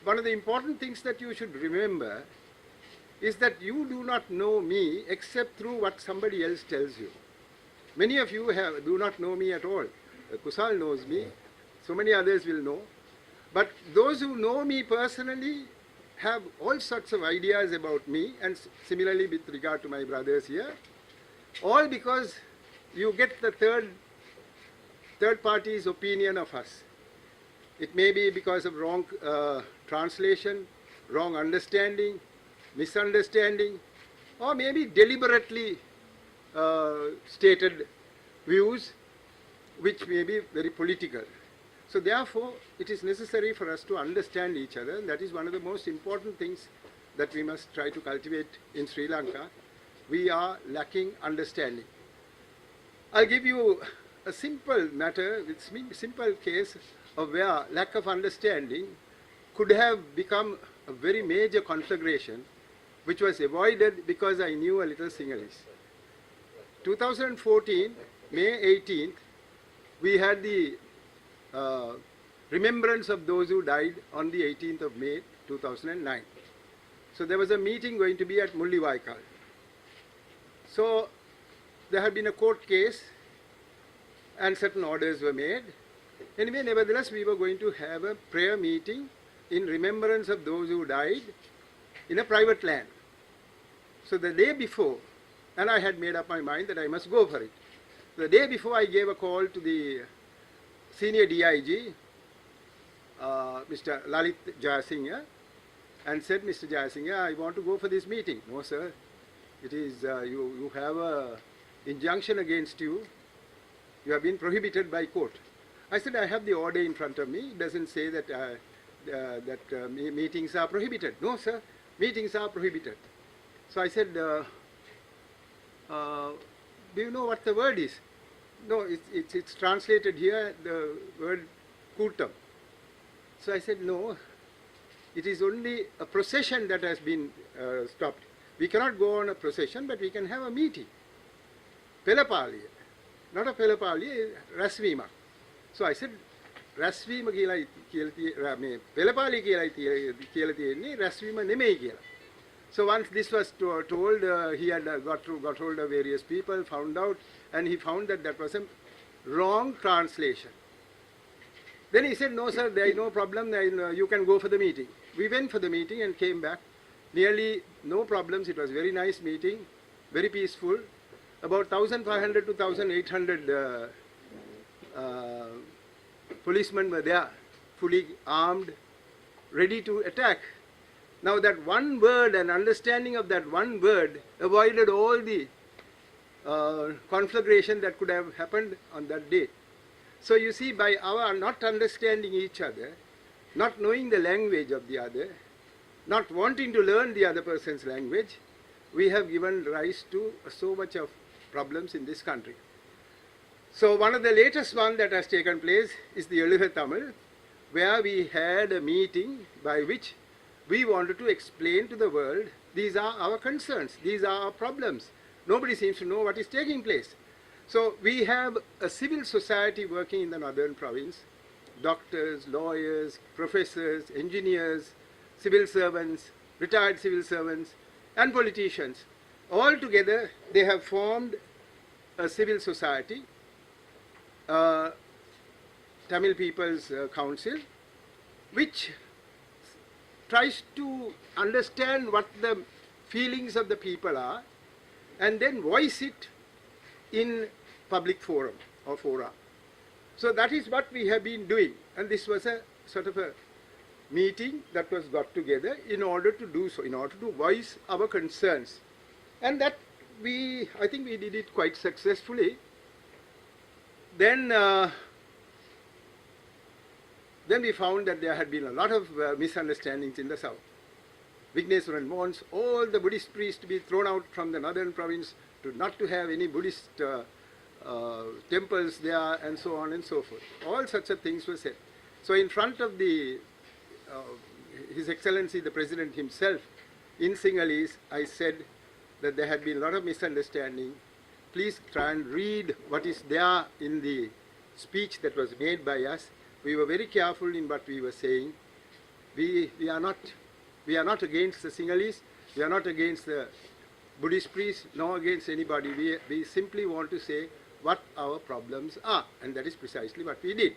one of the important things that you should remember is that you do not know me except through what somebody else tells you. Many of you do not know me at all. Kusal knows me. So many others will know. But those who know me personally have all sorts of ideas about me, and similarly with regard to my brothers here, all because you get the third party's opinion of us. It may be because of wrong translation, wrong understanding, misunderstanding, or maybe deliberately stated views which may be very political. So therefore, it is necessary for us to understand each other, and that is one of the most important things that we must try to cultivate in Sri Lanka. We are lacking understanding. I'll give you a simple matter, simple case of where lack of understanding could have become a very major conflagration, which was avoided because I knew a little Sinhalese. 2014, May 18th, we had the remembrance of those who died on the 18th of May 2009. So there was a meeting going to be at Mulliwaikal. So there had been a court case and certain orders were made. Anyway, nevertheless, we were going to have a prayer meeting in remembrance of those who died in a private land. So the day before, and I had made up my mind that I must go for it. The day before, I gave a call to the senior DIG, Mr. Lalit Jayasinghe, and said, Mr. Jayasinghe, I want to go for this meeting. No, sir. It is, you have an injunction against you. You have been prohibited by court. I said, I have the order in front of me. It doesn't say that, meetings are prohibited. No, sir. Meetings are prohibited. So I said, do you know what the word is? No, it's translated here, the word kultam. So I said, no, it is only a procession that has been stopped. We cannot go on a procession, but we can have a meeting. Pelapali, not a Pelapali, Rasvima. So I said, Rasvima kiyala Pelapali kiyala tiyenne Rasvima nemei kiyala. So once this was told, he had got hold of various people, found out, and he found that that was a wrong translation. Then he said, no sir, there is no problem, you can go for the meeting. We went for the meeting and came back. Nearly no problems, it was a very nice meeting, very peaceful. About 1,500 to 1,800 policemen were there, fully armed, ready to attack. Now that one word and understanding of that one word avoided all the conflagration that could have happened on that day. So you see, by our not understanding each other, not knowing the language of the other, not wanting to learn the other person's language, we have given rise to so much of problems in this country. So one of the latest one that has taken place is the Eluha Tamil, where we had a meeting by which we wanted to explain to the world, these are our concerns, these are our problems. Nobody seems to know what is taking place. So we have a civil society working in the northern province, doctors, lawyers, professors, engineers, civil servants, retired civil servants, and politicians. All together, they have formed a civil society, Tamil People's Council, which tries to understand what the feelings of the people are and then voice it in public forum or fora. So that is what we have been doing, and this was a sort of a meeting that was got together in order to do so, in order to voice our concerns. And that I think we did it quite successfully. Then we found that there had been a lot of misunderstandings in the south. Vigneshwaran wants all the Buddhist priests to be thrown out from the northern province, not to have any Buddhist temples there, and so on and so forth. All such things were said. So in front of His Excellency the President himself, in Sinhalese, I said that there had been a lot of misunderstanding. Please try and read what is there in the speech that was made by us. We were very careful in what we were saying. we are not against the Sinhalese, we are not against the Buddhist priests, nor against anybody. We simply want to say what our problems are, and that is precisely what we did.